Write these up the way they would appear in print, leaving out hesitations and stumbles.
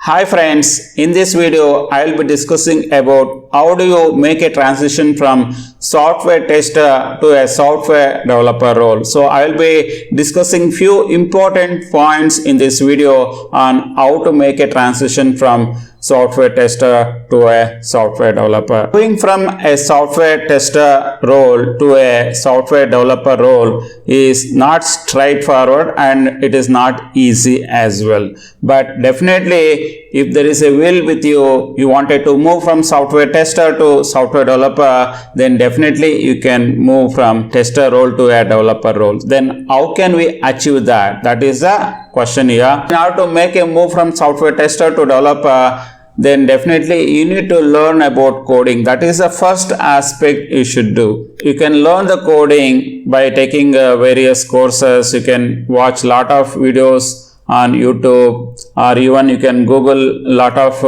Hi friends, in this video I will be discussing about how do you make a transition from software tester to a software developer role. So I will be discussing few important points in this video on how to make a transition from software tester to a software developer. Moving from a software tester role to a software developer role is not straightforward and it is not easy as well. But definitely if there is a will with you wanted to move from software tester to software developer, then definitely you can move from tester role to a developer role. Then how can we achieve that? That is the question here. In order to make a move from software tester to developer, then definitely you need to learn about coding. That is the first aspect you should do. You can learn the coding by taking various courses. You can watch lot of videos on YouTube, or even you can Google lot of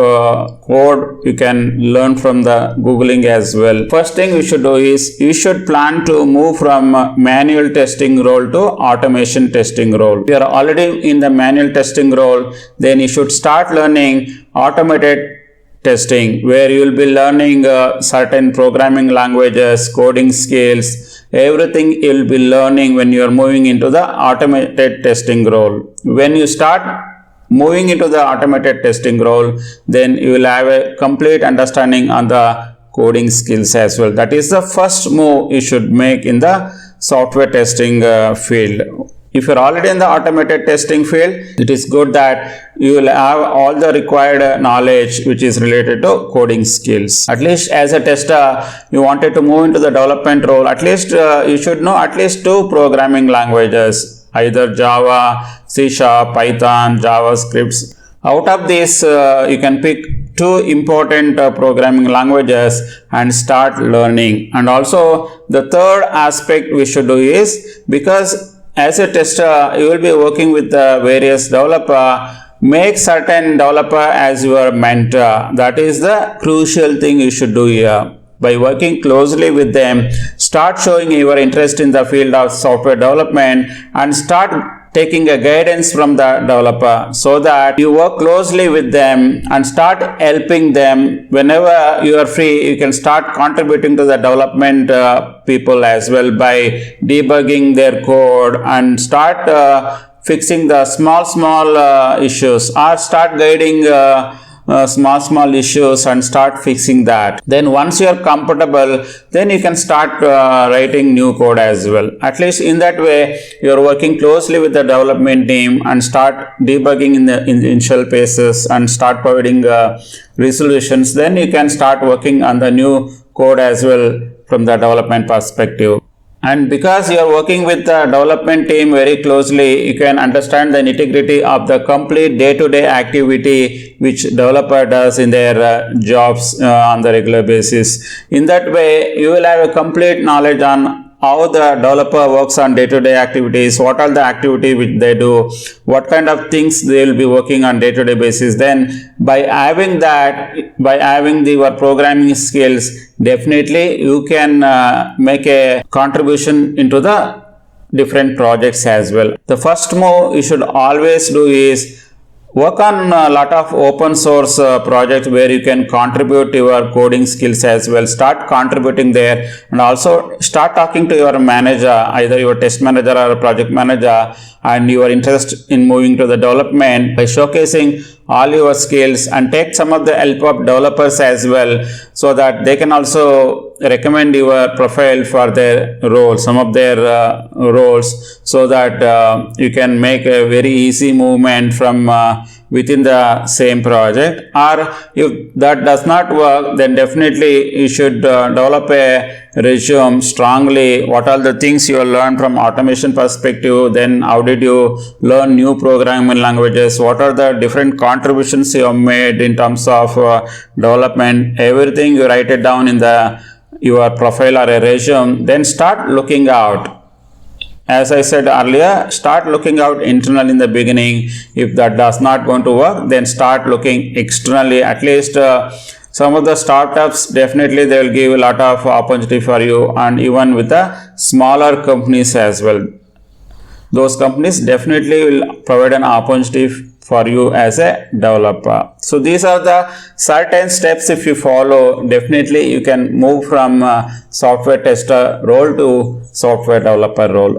code. You can learn from the Googling as well. First thing you should do is you should plan to move from manual testing role to automation testing role. If you are already in the manual testing role, then you should start learning automated testing, where you will be learning certain programming languages, coding skills, everything you will be learning when you are moving into the automated testing role. When you start moving into the automated testing role, then you will have a complete understanding on the coding skills as well. That is the first move you should make in the software testing field. If you are already in the automated testing field, it is good that you will have all the required knowledge which is related to coding skills. At least as a tester, you wanted to move into the development role, at least you should know at least 2 programming languages, either Java, C#, Python, JavaScript. Out of this, you can pick 2 important programming languages and start learning. And also the third aspect we should do is, because as a tester, you will be working with the various developer, make certain developer as your mentor. That is the crucial thing you should do here. By working closely with them, start showing your interest in the field of software development and start taking a guidance from the developer, so that you work closely with them and start helping them. Whenever you are free, you can start contributing to the development people as well by debugging their code and start fixing the small issues, or start guiding small issues and start fixing that. Then once you are comfortable, then you can start writing new code as well. At least in that way, you are working closely with the development team and start debugging in the initial phases and start providing resolutions. Then you can start working on the new code as well from the development perspective. And because you are working with the development team very closely, you can understand the nitty-gritty of the complete day-to-day activity which developer does in their jobs on the regular basis. In that way, you will have a complete knowledge on how the developer works on day-to-day activities, what are the activities which they do, what kind of things they will be working on day-to-day basis. Then by having that, by having your programming skills, definitely you can make a contribution into the different projects as well. The first move you should always do is work on a lot of open source projects where you can contribute your coding skills as well. Start contributing there, and also start talking to your manager, either your test manager or project manager, and your interest in moving to the development by showcasing all your skills, and take some of the help of developers as well, so that they can also recommend your profile for their roles, some of their roles, so that you can make a very easy movement from within the same project. Or if that does not work, then definitely you should develop a resume strongly. What are the things you learned from automation perspective? Then how did you learn new programming languages? What are the different contributions you have made in terms of development? Everything you write it down in your profile or a resume. Then start looking out. As I said earlier, start looking out internal in the beginning. If that does not going to work, then start looking externally. At least some of the startups, definitely they will give a lot of opportunity for you, and even with the smaller companies as well. Those companies definitely will provide an opportunity for you as a developer. So these are the certain steps. If you follow, definitely you can move from software tester role to software developer role.